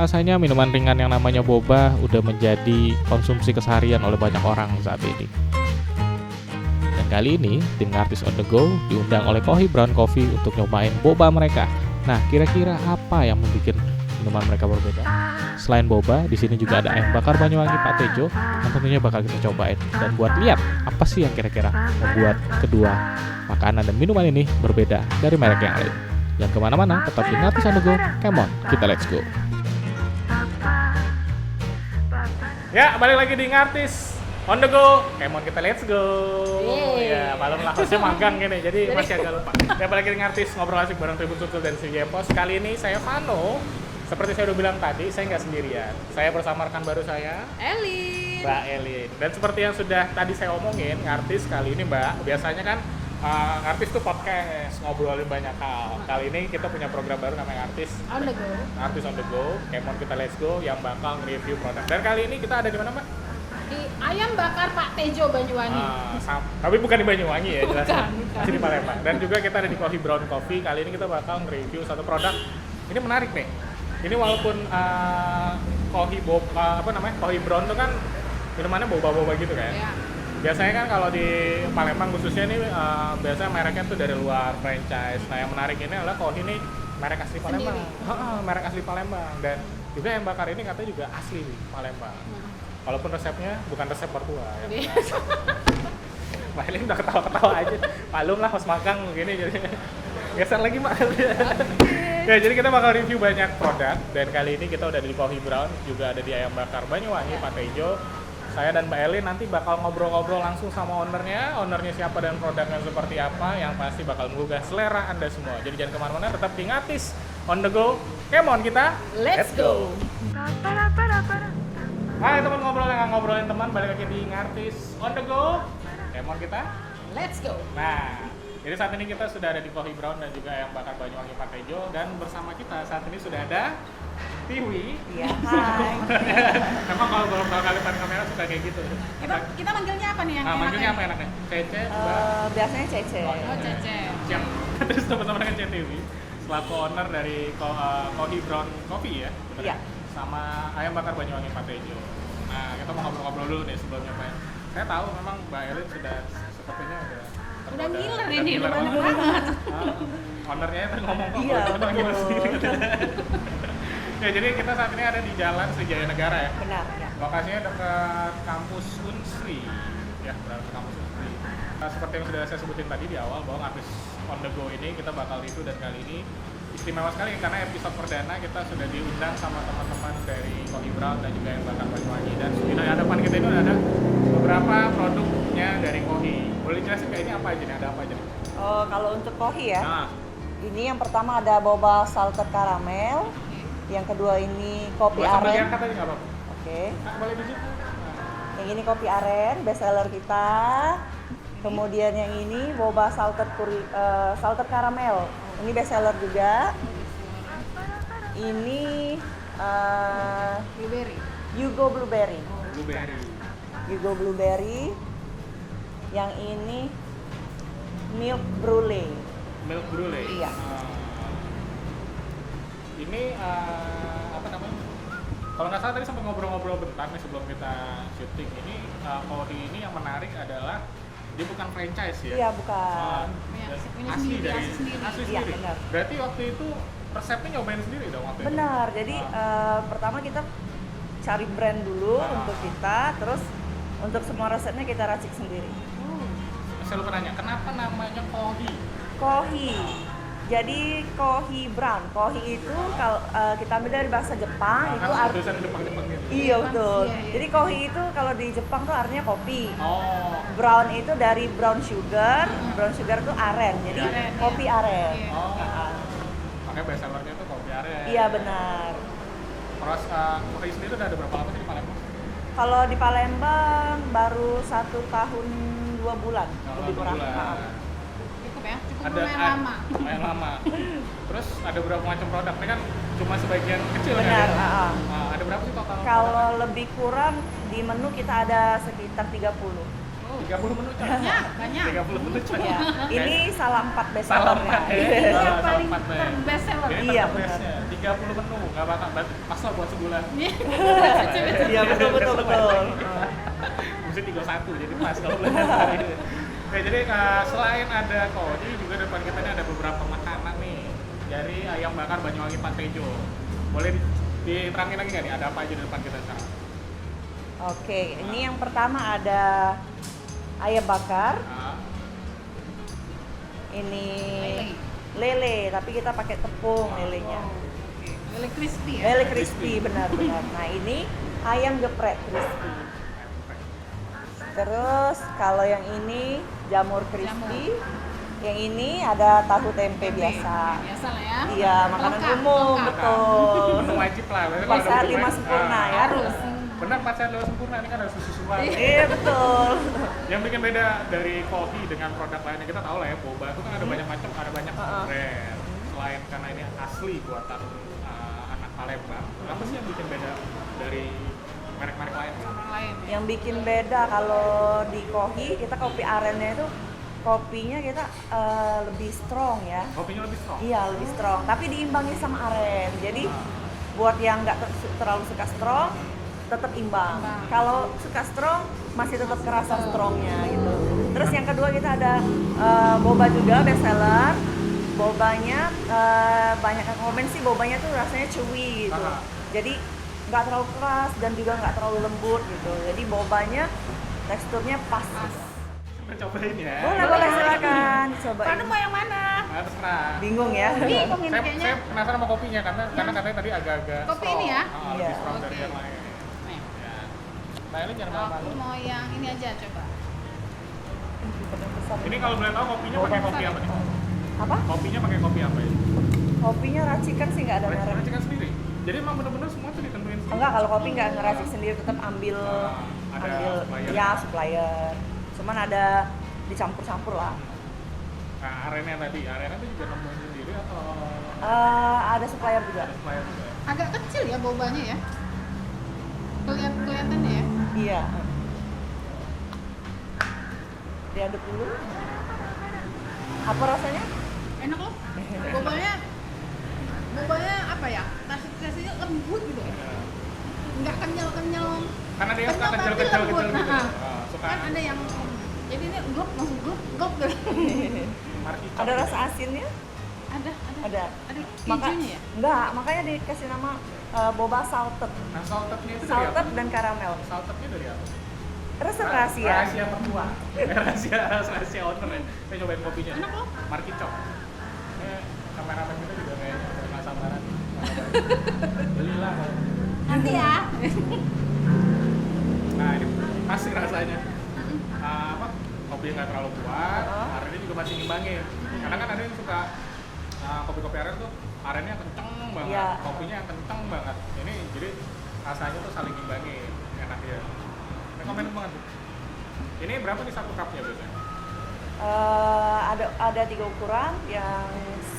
rasanya minuman ringan yang namanya boba udah menjadi konsumsi keseharian oleh banyak orang saat ini. Dan kali ini, tim Ngartis on the Go diundang oleh Kohi Brown Coffee untuk nyobain boba mereka. Nah, kira-kira apa yang membuat minuman mereka berbeda? Selain boba, di sini juga ada ayam bakar Banyuwangi Pak Tejo yang tentunya bakal kita cobain. Dan buat lihat apa sih yang kira-kira membuat kedua makanan dan minuman ini berbeda dari merek yang lain. Jangan kemana-mana, tetap di Ngartis on the Go. Come on, kita let's go. Ya, balik lagi di Ngartis on the Go. Come on, kita let's go. Ya, malam lah, hostnya magang gini, jadi masih agak lupa. Ya, balik lagi di Ngartis, ngobrol asik bareng Tribun Sutul dan CJ Pos. Kali ini saya Vano. Seperti saya udah bilang tadi, saya nggak sendirian. Saya bersama rekan baru saya, Elin. Mbak Elin. Dan seperti yang sudah tadi saya omongin, Ngartis kali ini Mbak, biasanya kan Ngartis tuh podcast, ngobrolin banyak hal. Kali ini kita punya program baru namanya Ngartis On the Go. Ngartis on the Go, Come on kita let's go, yang bakal review produk. Dan kali ini kita ada di mana Mbak? Di ayam bakar Pak Tejo Banyuwangi. Tapi bukan di Banyuwangi ya, jelas. Bukan. Masih di Palembang. Dan juga kita ada di Kohi Brown Coffee. Kali ini kita bakal review satu produk. Ini menarik nih. Ini walaupun Kohi Brown itu kan minumannya boba-boba gitu kan. Ya. Biasanya kan kalau di Palembang khususnya nih biasanya mereknya tuh dari luar franchise. Nah, yang menarik ini adalah Kohi ini merek asli Palembang. Merek asli Palembang, dan juga yang bakar ini katanya juga asli Palembang. Walaupun resepnya bukan resep mertua ya. Mbak Elin udah ketawa-ketawa aja. Malum lah pas magang begini jadi. Geser lagi Mbak. Ya, jadi kita bakal review banyak produk, dan kali ini kita udah di Kohi Brown, juga ada di ayam bakar Banyuwangi Pak Tejo. Saya dan Mbak Elin nanti bakal ngobrol-ngobrol langsung sama ownernya siapa dan produknya seperti apa, yang pasti bakal menggugah selera Anda semua. Jadi jangan kemana-mana, tetap di Ngartis on the Go. Come on kita, Let's go. Hai teman ngobrol yang ngobrolin teman, balik lagi di Ngartis on the Go. Come on kita, Let's go. nah. Jadi saat ini kita sudah ada di Kohi Brown dan juga ayam bakar Banyuwangi Pak Tejo, dan bersama kita saat ini sudah ada Tiwi. Iya, hai. Memang kalau belum tahu kali depan kamera suka kayak gitu. Kita manggilnya apa nih yang Manggilnya enaknya? apa enaknya? Cece, Mbak. Biasanya Cece. Oh, Cece. Siap. Terus teman-teman dengan Tiwi, selaku owner dari Kohi Brown Coffee ya. Bener? Iya. Sama ayam bakar Banyuwangi Pak Tejo. Nah, kita mau ngobrol-ngobrol dulu nih sebelumnya Pak. Saya tahu memang Mbak Elin sudah sepertinya Udah ngiler ini, ngiler udah banyak banget. Ownernya itu ngomong kok, Iya, kita ngiler betul. sendiri. Ya, jadi kita saat ini ada di Jalan Srijaya Negara ya. Benar, ya. Lokasinya dekat kampus Unsri. Ya, berada di kampus Unsri. Nah, seperti yang sudah saya sebutin tadi di awal, bahwa Ngartis on the Go ini kita bakal review, dan kali ini istimewa sekali karena episode perdana kita sudah diundang sama teman-teman dari Kohi Brown dan juga yang bakar Banyuwangi. Dan di hadapan kita itu ada beberapa produknya dari Kohi. Boleh jelasin kayak ini apa aja nih? Ada apa aja nih? Oh, kalau untuk Kohi ya. Nah, Ini yang pertama ada boba salted caramel. Yang kedua ini kopi buat sambil aren. diangkat aja nggak apa-apa. Oke. Nah, boleh di situ. Yang ini kopi aren, best seller kita. Kemudian yang ini boba salted caramel. Ini best seller juga. Ini Blueberry. Yugo blueberry. Blueberry. Yugo blueberry. Yang ini milk brulee. Milk brulee. Iya. Ini apa namanya? Kalau nggak salah tadi sempat ngobrol-ngobrol bentar nih sebelum kita syuting. Ini Kohi ini yang menarik adalah dia bukan franchise ya. Iya, bukan. Punya Asli sendiri, dari asli sendiri. asli Iya, sendiri. benar. Berarti waktu itu resepnya nyobain sendiri dong waktu itu. Benar. Jadi pertama kita cari brand dulu untuk kita, terus untuk semua resepnya kita racik sendiri. Saya lupa nanya, kenapa namanya Kohi? Kohi. Jadi Kohi Brown. Kohi itu kalau kita ambil dari bahasa Jepang itu Kan tulisan Jepang-Jepang gitu. iya betul. Iya, iya. Jadi Kohi itu kalau di Jepang tuh artinya kopi. Oh. Brown itu dari brown sugar. Brown sugar tuh aren. Jadi Aren, kopi iya. aren. Iya. Oh. Makanya best sellernya tuh kopi aren. Iya benar. Terus Kohi sendiri udah ada berapa lama sih di Palembang? Kalau di Palembang baru 1 tahun 2 bulan lebih kurang. Cukup ya, cukup Ada lumayan lama. lumayan lama. Terus ada berapa macam produk? Ini kan cuma sebagian kecil Benar. kan? ah. Nah, ada berapa sih total? Kalau lebih kurang di menu kita ada sekitar 30. 30 menu coy. Banyak. 30 menu coy. Ya, ini salah 4 best Salah seller 4 ya. ya. Ini Salah yang paling 4 nih. terbest seller. Ini Iya, terbestnya. 30 menu, nggak bakal pas lah buat sebulan. Iya, betul betul betul. Mesti 31, jadi pas kalau belanja hari ini. Oke, jadi selain ada kodi, juga depan kita ini ada beberapa makanan nih dari ayam bakar Banyuwangi Pantejo. Boleh diterangin lagi nggak nih, ada apa aja di depan kita sekarang? Oke, ini yang pertama ada ayam bakar. Nah, Ini lele, tapi kita pakai tepung lelenya. Lele crispy ya. Lele crispy, benar-benar. Nah, ini ayam geprek crispy. Terus kalau yang ini jamur crispy. Yang ini ada tahu tempe biasa. Biasa lah ya. Iya, makanan Lengkap, umum, lengkap. betul. menu wajib lah. Berarti Empat kalau sehat, ada 5 menu- sempurna Ah, ya. Harus. Benar, 4 sehat 2 sempurna, ini kan ada susu semua. Iya, betul. Yang bikin beda dari kopi dengan produk lainnya, kita tahu lah ya, boba itu kan ada banyak macam, ada banyak brand. Selain karena ini asli buatan anak Palembang, apa sih yang bikin beda dari merek-merek lain? Orang lain. Yang bikin beda kalau di Kohi, kita kopi arennya itu kopinya kita lebih strong ya. Kopinya lebih strong. Iya, lebih strong. Tapi diimbangi sama aren. Jadi buat yang nggak terlalu suka strong, tetap imbang. Kalau suka strong, masih tetap kerasa strongnya gitu. Terus yang kedua kita ada boba juga best seller. Bobanya banyak yang komen sih bobanya tuh rasanya chewy gitu. Jadi nggak terlalu keras dan juga nggak terlalu lembut gitu. Jadi bobanya teksturnya pas. Cobain ya. Boleh silakan cobain. Kamu mau yang mana? Nah, terserah. Bingung ya? Bingung ini Saya kayaknya. penasaran sama kopinya karena katanya tadi agak-agak Kopi strong. ini ya? Lebih Iya. strong dari Oke. yang lain. Nih. Ya. Mbak Eli jangan Aku malu-malu. mau yang ini aja coba. Ini kalau boleh tahu kopinya pakai kopi apa nih? Apa? Kopinya pakai kopi apa ya? Kopinya racikan sih nggak ada merek. Racikan sendiri. Jadi emang bener-bener semua tuh ditentuin sendiri. Enggak, kalau kopi nggak ngeracik sendiri, tetap ambil Ada supplier. ya supplier. Cuman ada dicampur-campur lah. Nah, arena tuh juga nemuin sendiri atau Ada supplier juga. ada supplier juga? Agak kecil ya bobanya ya. Kelihatannya ya. Iya. Diaduk dulu. Apa rasanya? Enak loh. Bobanya apa ya? Nasinya lembut gitu. Nggak kenyal-kenyal. Karena dia suka Kenyal tapi kecil-kecil lembut. gitu. Nah, Suka kan ada yang jadi ini gop langsung gop gitu. markicot Ada gitu. rasa asinnya? Ada. Ada. Ada Maka, kejunya ya? enggak, makanya dikasih nama boba salted. Nah, saltednya itu dari apa? Salted dan karamel. Saltednya dari apa? Resep rahasia. Rahasia mertua. rahasia owner ya. Saya cobain kopinya. Enak loh. Markicot. Kameramen kita juga kayaknya nggak sabaran. Belilah. Nanti ya. Nah, ini pasti rasanya. Apa? Kopi yang nggak terlalu kuat, arennya juga masih ngimbangin. Karena kan ada yang suka kopi-kopi aren tuh arennya kenceng banget, Iya. kopinya yang kenceng banget. Ini jadi rasanya tuh saling ngimbangin, enak ya. Rekomen banget tuh. Ini berapa nih satu cupnya biasanya? Ada 3 ukuran, yang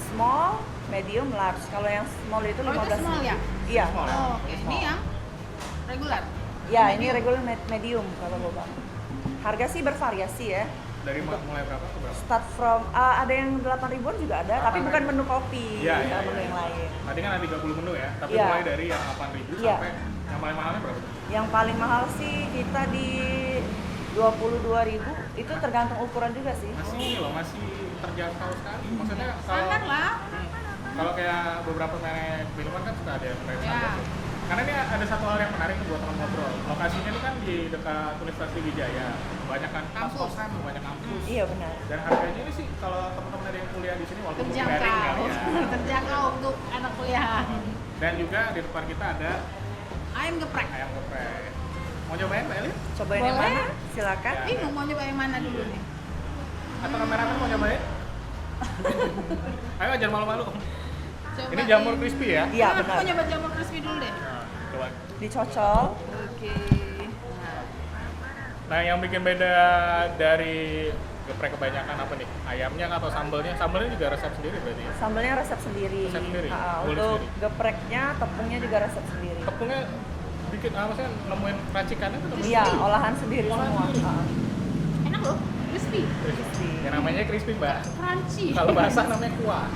small, medium, large. Kalau yang small itu Oh, itu 15. small ya? Iya. Small ya? Oh, oke. Ini Small. yang regular. Ya, ini regular medium kalau boba. Harga sih bervariasi ya. Dari mulai berapa ke berapa? Start from ada yang 8 ribuan juga ada, tapi 8.000. bukan menu kopi, Iya, bukan iya, menu iya. yang lain. Tadi kan ada 30 menu ya, tapi Iya. mulai dari yang 8.000 Iya. sampai yang paling mahalnya berapa? Yang paling mahal sih kita di 22.000, itu tergantung ukuran juga sih. Masih ini loh, masih terjangkau sekali. Maksudnya kalau Standar lah. kalau kayak beberapa merek minuman kan suka ada yang rate Ya. standar tuh. Karena ini ada satu hal yang menarik nih buat teman ngobrol. Lokasinya ini kan di dekat Universitas Wijaya. Kebanyakan Kampus. kos-kosan, banyak kampus. Iya benar. Dan harganya ini sih kalau teman-teman ada yang kuliah di sini walaupun mungkin daring Terjangkau. kali ya. Terjangkau untuk anak kuliah. Dan juga di depan kita ada Ayam geprek. ayam geprek. Mau cobain Mbak Eli? Cobain yang Boleh. mana? Silakan. Ya. Bingung mau nyoba yang mana dulu nih? Atau kameramen mau cobain? Ayo jangan malu-malu. Coba Ini jamur crispy ya? Iya Aku benar. mau nyoba jamur crispy dulu deh. Nah, coba. Dicocol. Oke. Nah, yang bikin beda dari geprek kebanyakan apa nih? Ayamnya atau sambalnya? Sambalnya juga resep sendiri berarti ya? Sambalnya resep sendiri. Resep sendiri? Boleh Untuk sendiri? gepreknya, tepungnya juga resep sendiri. Tepungnya bikin maksudnya nemuin racikannya tuh nemuin Iya, sendiri? olahan sendiri Olahan semua. sendiri? crispy, Yang namanya crispy, Mbak. crunchy. Kalau basah namanya kuah.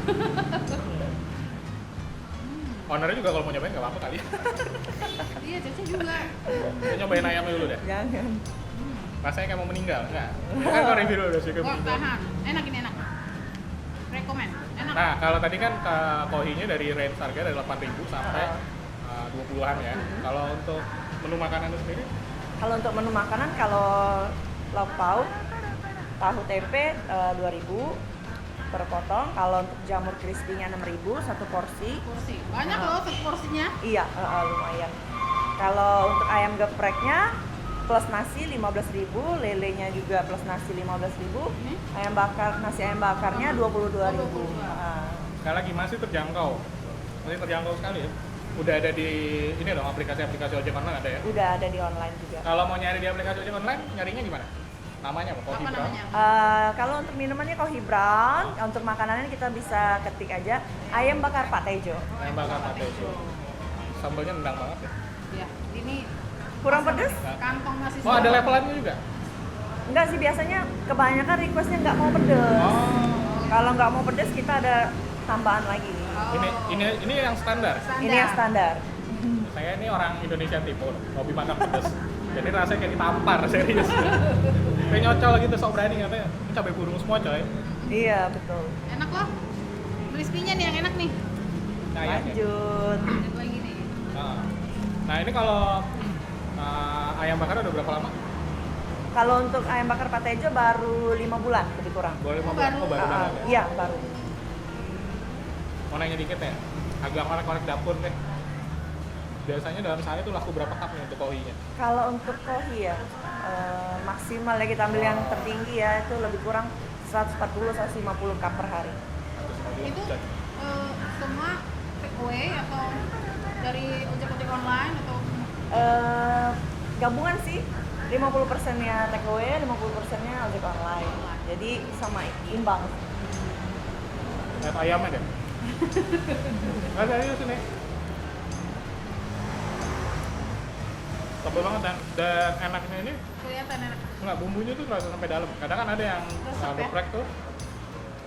Ownernya juga kalau mau nyobain nggak apa-apa kali. Iya, Caca juga. Kita nyobain ayamnya dulu deh. Jangan. Rasanya kayak mau meninggal, enggak? Kan kau review dulu sih kayak Oh, meninggal. tahan. Enak ini enak. Rekomen. Enak. Nah, kalau tadi kan kohinya dari range harga dari 8.000 sampai 20-an ya. Kalau untuk menu makanan itu sendiri, Kalau untuk menu makanan, kalau lauk pauk, tahu tempe 2.000 per potong. Kalau untuk jamur crispy-nya 6.000 satu porsi. Porsi. Banyak loh satu porsinya. Iya, lumayan. Kalau untuk ayam gepreknya plus nasi 15.000, lelenya juga plus nasi 15.000. Ini? Nasi ayam bakarnya 22.000. 22. sekali lagi masih terjangkau. Masih terjangkau sekali ya. Udah ada di ini dong aplikasi-aplikasi ojek online ada ya. Udah ada di online juga. Kalau mau nyari di aplikasi ojek online, nyarinya gimana? Namanya apa? Kohi Apa Brown? namanya? Kalau untuk minumannya Kohi Brown, untuk makanannya kita bisa ketik aja ayam bakar Pak Tejo. Ayam bakar Patejo. Sambalnya nendang banget ya. Ya, ini Kurang pedes? kantong nasi. Oh, ada sambal. levelannya juga? Enggak sih, biasanya kebanyakan requestnya nggak mau pedes. Oh. Kalau nggak mau pedes kita ada tambahan lagi. Oh. Ini yang standar. Ini yang standar. Saya ini orang Indonesia Timur, hobi makan pedas. Jadi rasanya kayak ditampar, serius. Kayak nyocol gitu, sok berani katanya. Ini cabai burung semua coy. Iya, betul. Enak loh. Crispy-nya nih yang enak nih. Nah, ayamnya. Lanjut. Ada dua yang gini. Nah ini kalau ayam bakar udah berapa lama? Kalau untuk ayam bakar Pak Tejo baru 5 bulan lebih kurang. Boleh Oh, baru baru. banget ya? Iya, baru. Mau nanya dikit ya? Agak korek-korek dapur deh. Biasanya dalam sehari tuh laku berapa cup nih untuk kohinya? Kalau untuk kohi ya, maksimal ya kita ambil yang tertinggi ya, itu lebih kurang 140-150 cup per hari. Itu semua take away atau dari ojek-ojek online atau Gabungan sih, 50%-nya take away, 50%-nya ojek online. Jadi sama imbang. Lihat ayamnya deh. Nggak serius ini. Tebel banget dan enaknya ini kelihatan enak. nggak bumbunya tuh terasa sampai dalam. Kadang kan ada yang Resep ya? geprek tuh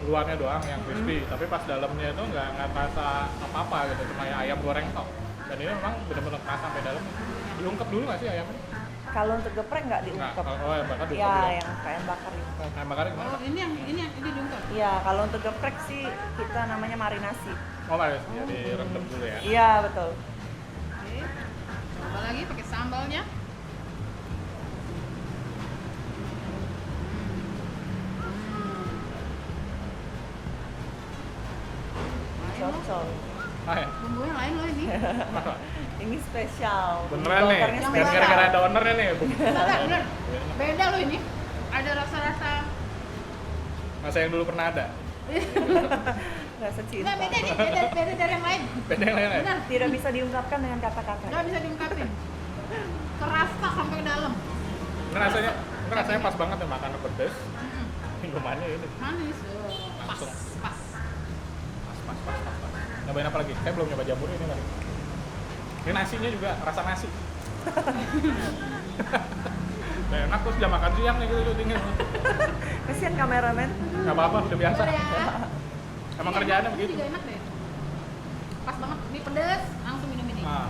luarnya doang yang crispy, tapi pas dalamnya itu nggak terasa apa-apa gitu, cuma ya ayam goreng tok. Dan ini memang benar-benar terasa sampai dalam. Diungkep dulu nggak sih ayamnya? Kalau untuk geprek nggak Nggak, diungkep. oh ayam bakar diungkep Ya, dulu. yang ayam bakar diungkep. Ayam bakarnya gimana? Oh, Pak? ini diungkep. Iya, kalau untuk geprek sih kita namanya marinasi. Oh harus ya direndam dulu ya. Iya, betul. Oke. Coba lagi pakai sambalnya. Lain loh. Cocok. Ah ya. Bumbunya lain loh ini. Ini spesial. Beneran nih, Dokernya dan spesial. gara-gara ada ownernya nih. Bener. Beda loh ini. Ada rasa-rasa. Masa yang dulu pernah ada. Rasa cinta. Enggak beda nih, beda dari yang lain. Beda yang lain ya? Benar. Tidak bisa diungkapkan dengan kata-kata. Nggak bisa diungkapin. Kerasa sampai ke dalam. Ini rasanya pas banget ya, makan pedes. Minumannya ini. Manis. Pas, Langsung. pas. Pas. Nyobain apa lagi? Saya belum nyoba jamur ini lagi. Ini nasinya juga rasa nasi. Nah, enak terus jam makan siang nih gitu syutingnya. Kasihan kameramen. Nggak apa-apa, udah biasa. Bener ya. Emang Ini kerjaannya enak, begitu. Ini juga enak deh. Pas banget. Ini pedes, langsung minum ini. Nah,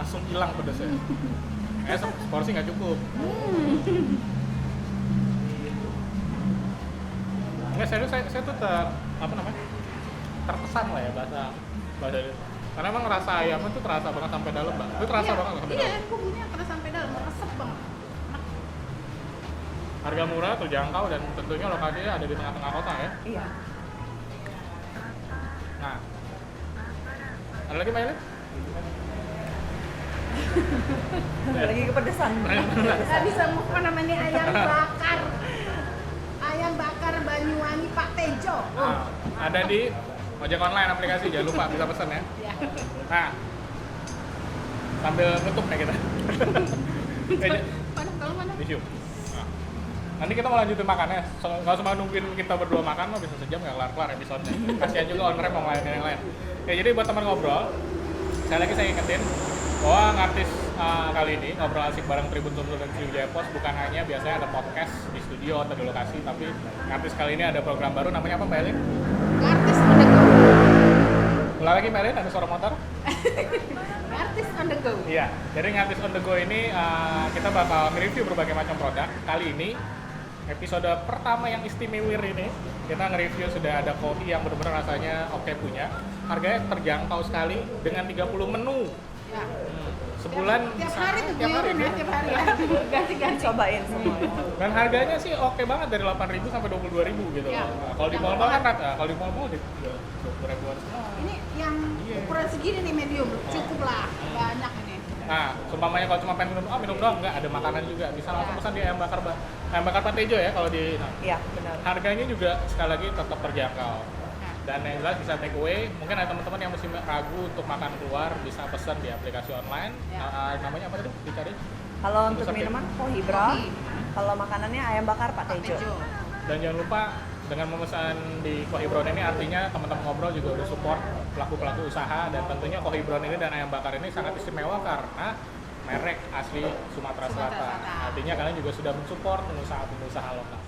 langsung hilang pedesnya. Seporsi nggak cukup. Nggak serius, saya tuh terkesan lah ya bahasa itu. Karena emang rasa ayamnya tuh terasa banget sampai dalam, Mbak. Itu terasa Iya, banget sampai iya, dalam. bumbunya terasa sampai dalam, meresep banget. Enak. Harga murah, terjangkau, dan tentunya lokasinya ada di tengah-tengah kota ya. Iya. Nah, ada lagi Mbak Eli? Lagi kepedesan. Nggak bisa move on namanya ayam bakar. Ayam bakar Banyuwangi Pak Tejo. Nah, ada di ojek online aplikasi, jangan lupa bisa pesen ya. Ya. Nah, sambil nutup nih kita. Kalau mana? Tisu. Nah, nanti kita mau lanjutin makannya. Nggak usah nungguin kita berdua makan, mah bisa sejam nggak kelar-kelar episode-nya. Kasihan juga ownernya mau ngelayanin yang lain. Ya, jadi buat teman ngobrol, saya ingetin, bahwa ngartis kali ini ngobrol asik bareng Tribun Sumsel dan Sriwijaya Pos bukan hanya biasanya ada podcast di studio atau di lokasi, tapi ngartis kali ini ada program baru namanya apa Mbak Elin? Artis on the go. Ulang lagi Mbak Elin, ada suara motor? Artis on the go. Iya, jadi ngartis on the go ini kita bakal nge-review berbagai macam produk. Kali ini episode pertama yang istimewa ini kita nge-review sudah ada kopi yang benar-benar rasanya oke punya. Harganya terjangkau sekali dengan 30 menu. Ya. Sebulan Tiap hari tuh tiap hari, guyurin ya, tiap hari ya. Ganti-ganti. Cobain semua. Dan harganya sih oke banget dari 8.000 sampai 22.000 gitu. Ya. Nah, kalau di Yang mall-mall kan murah. kalau di mall-mall di 20.000-an semua. Ini yang ukuran segini nih medium, cukup lah, banyak ini. Nah, seumpamanya kalau cuma pengen minum doang enggak, ada makanan juga. Bisa langsung pesan di ayam bakar Pantejo ya kalau di Iya, benar. harganya juga sekali lagi tetap terjangkau. Dan yang jelas bisa take away. Mungkin ada teman-teman yang masih ragu untuk makan keluar bisa pesan di aplikasi online. Ya. Namanya apa tadi? Dicari. Kalau untuk Pesan minuman Kohibra, Kopi. kalau makanannya ayam bakar Pak Tejo. Dan jangan lupa dengan memesan di Kohibron ini artinya teman-teman ngobrol juga udah support pelaku-pelaku usaha, dan tentunya Kohibron ini dan ayam bakar ini sangat istimewa karena merek asli Sumatera Selatan. Artinya kalian juga sudah mensupport pengusaha-pengusaha lokal.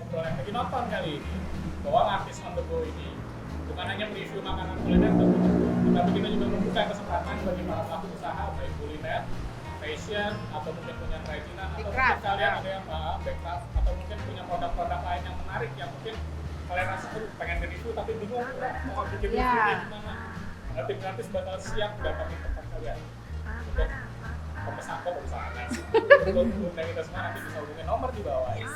Ngobrol yang lagi nonton kali ini bahwa artis on the go ini bukan hanya mereview makanan kuliner tapi kita juga membuka kesempatan bagi para pelaku usaha baik kuliner, fashion, atau mungkin punya kerajinan, atau mungkin kalian ada yang backcraft, atau mungkin punya produk-produk lain yang menarik yang mungkin kalian rasa tuh pengen review tapi bingung mau bikin reviewnya gimana. Nah, tim gratis bakal siap dapatin tempat kalian untuk pemesan kok misalnya. Untuk undang kita semua nanti bisa hubungin nomor di bawah. Ya.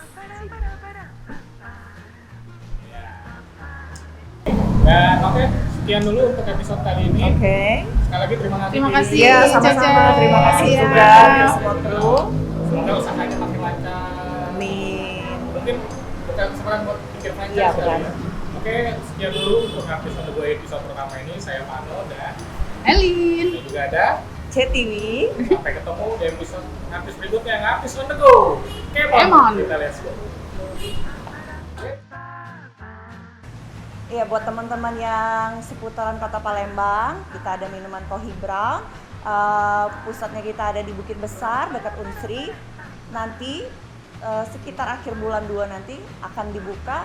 Dan oke, sekian dulu untuk episode kali ini. Oke. Sekali lagi terima kasih. Terima kasih. Iya, sama-sama. Caca. Terima kasih Iya. juga untuk semua kru. Semoga usahanya makin lancar. Amin. Mungkin bukan kesempatan buat bikin franchise Iya, kali benar. ya. Oke, sekian dulu untuk Artis on the Go episode pertama ini. Saya Pano dan Elin. juga ada. CTV. Sampai ketemu di episode Artis berikutnya yang Artis on the Go. Come on. Kita lihat dulu. Iya, buat teman-teman yang seputaran Kota Palembang, kita ada minuman Kohibra. Pusatnya kita ada di Bukit Besar dekat Unsri. Nanti sekitar akhir bulan 2 nanti akan dibuka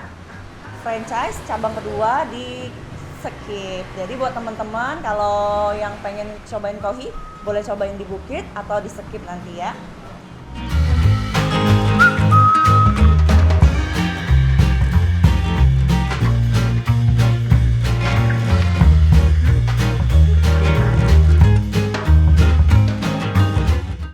franchise cabang kedua di Sekip. Jadi buat teman-teman kalau yang pengen cobain Kohi, boleh cobain di Bukit atau di Sekip nanti ya.